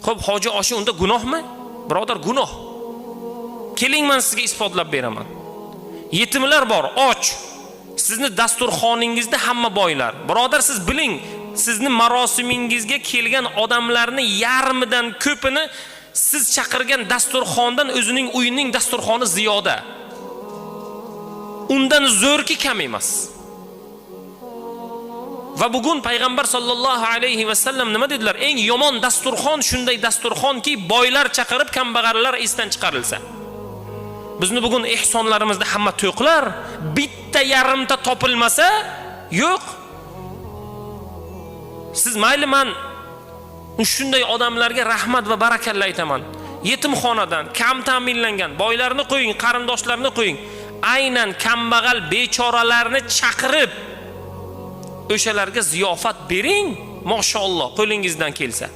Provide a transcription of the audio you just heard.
Xo'p, hoji oshi unda gunohmi? Birodar, gunoh. Keling, men sizga isbotlab beraman. Yetimlar bor, och. Sizni dasturxoningizda hamma boylar. Birodar, siz biling, sizni marosimingizga kelgan odamlarning yarmidan ko'pini siz chaqirgan dasturxondan o'zining uyining dasturxoni ziyoda. Undan zo'rki kam emas. Va bugun payg'ambar sollallohu alayhi va sallam nima dedilar? Eng yomon dasturxon shunday dasturxonki, boylar chaqirib, kambag'allar esdan chiqarilsa. Bizni bugun ehsonlarimizda hamma to'qlar, bitta yarimta topilmasa, yo'q. Siz mayli, men shunday odamlarga rahmat va barakalla aytaman. Yetimxonadan, kam ta'minlangan boylarni qo'ying, qarindoshlarni qo'ying. Aynan kambag'al bechoralarni chaqirib o'shalarga ziyofat bering, mashalloh, qo'lingizdan kelsa.